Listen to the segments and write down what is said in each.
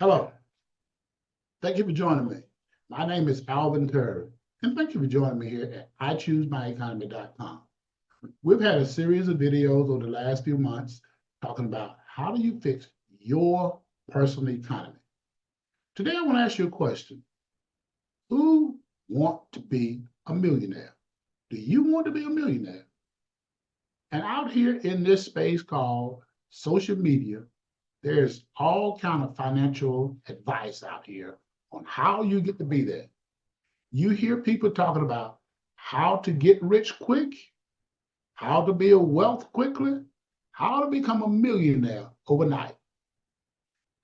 Hello, thank you for joining me. My name is Alvin Curry, and thank you for joining me here at iChooseMyEconomy.com. We've had a series of videos over the last few months talking about how do you fix your personal economy. Today, I want to ask you a question. Who want to be a millionaire? Do you want to be a millionaire? And out here in this space called social media, there's all kind of financial advice out here on how you get to be there. You hear people talking about how to get rich quick, how to build wealth quickly, how to become a millionaire overnight.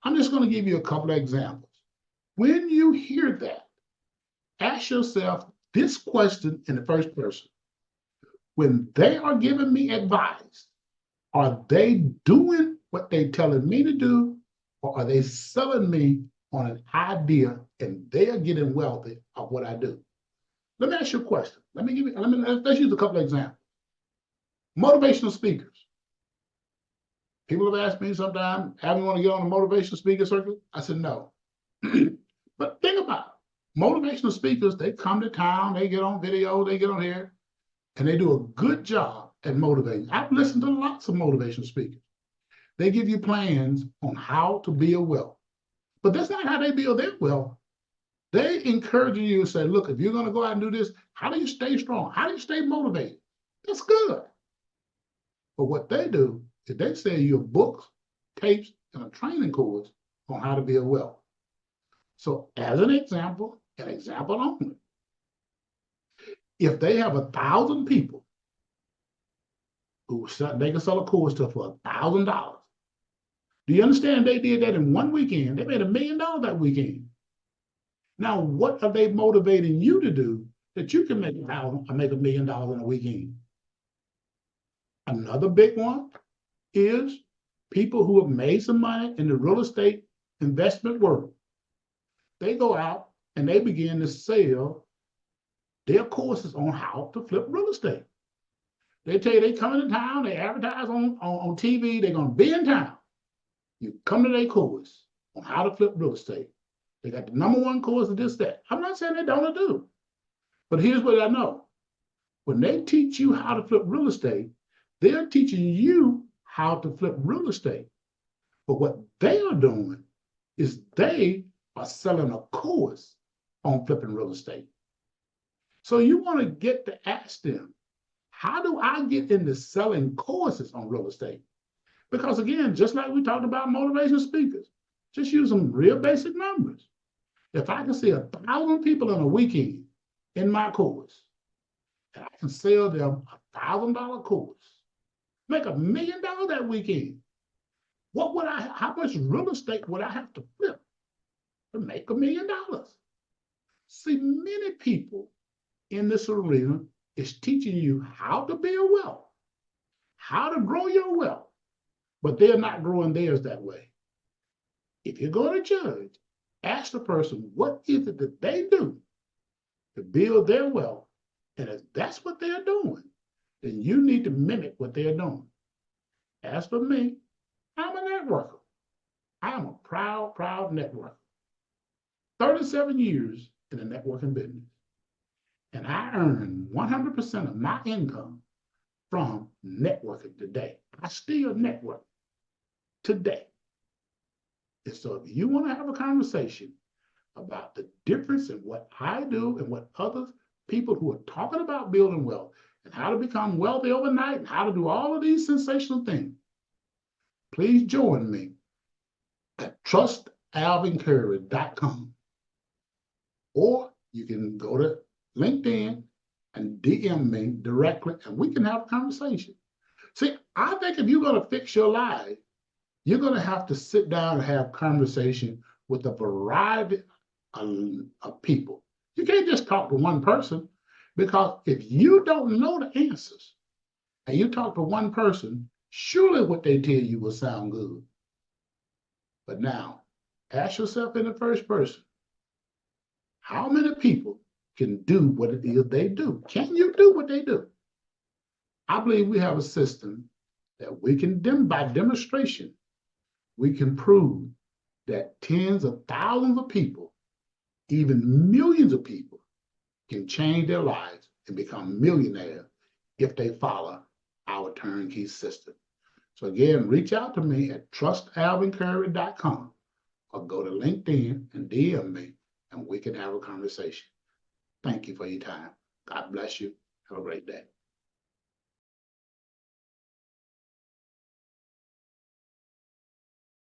I'm just going to give you a couple of examples. When you hear that, ask yourself this question in the first person. When they are giving me advice, are they doing what they're telling me to do, or are they selling me on an idea and they are getting wealthy of what I do? Let me ask you a question. Let's use a couple of examples. Motivational speakers. People have asked me sometimes, "Have you want to get on a motivational speaker circuit?" I said, no. But think about it. Motivational speakers, they come to town, they get on video, they get on here, and they do a good job at motivating. I've listened to lots of motivational speakers. They give you plans on how to build wealth. But that's not how they build their wealth. They encourage you to say, look, if you're going to go out and do this, how do you stay strong? How do you stay motivated? That's good. But what they do is they sell you books, tapes, and a training course on how to build wealth. So as an example only, if they have 1,000 people who they can sell a course to for $1,000, do you understand they did that in one weekend? They made $1 million that weekend. Now, what are they motivating you to do that you can make $1 million in a weekend? Another big one is people who have made some money in the real estate investment world. They go out and they begin to sell their courses on how to flip real estate. They tell you they come into town, they advertise on TV, they're going to be in town. You come to their course on how to flip real estate. They got the #1 course of this, that. I'm not saying they don't do. But here's what I know. When they teach you how to flip real estate, they're teaching you how to flip real estate. But what they are doing is they are selling a course on flipping real estate. So you want to get to ask them, how do I get into selling courses on real estate? Because again, just like we talked about motivational speakers, just use some real basic numbers. If I can see 1,000 people in a weekend in my course, and I can sell them $1,000 course, make $1 million that weekend, how much real estate would I have to flip to make $1 million? See, many people in this arena is teaching you how to build wealth, how to grow your wealth, but they're not growing theirs that way. If you're going to judge, ask the person, what is it that they do to build their wealth? And if that's what they're doing, then you need to mimic what they're doing. As for me, I'm a networker. I'm a proud networker. 37 years in the networking business. And I earn 100% of my income from networking today. I still network today. And so if you want to have a conversation about the difference in what I do and what other people who are talking about building wealth and how to become wealthy overnight and how to do all of these sensational things, please join me at trustalvincurry.com. Or you can go to LinkedIn and DM me directly and we can have a conversation. See, I think if you're going to fix your life, you're going to have to sit down and have conversation with a variety of people. You can't just talk to one person, because if you don't know the answers and you talk to one person, surely what they tell you will sound good. But now, ask yourself in the first person, how many people can do what it is they do? Can you do what they do? I believe we have a system that we can, by demonstration, we can prove that tens of thousands of people, even millions of people, can change their lives and become millionaires if they follow our turnkey system. So again, reach out to me at trustalvincurry.com or go to LinkedIn and DM me and we can have a conversation. Thank you for your time. God bless you. Have a great day.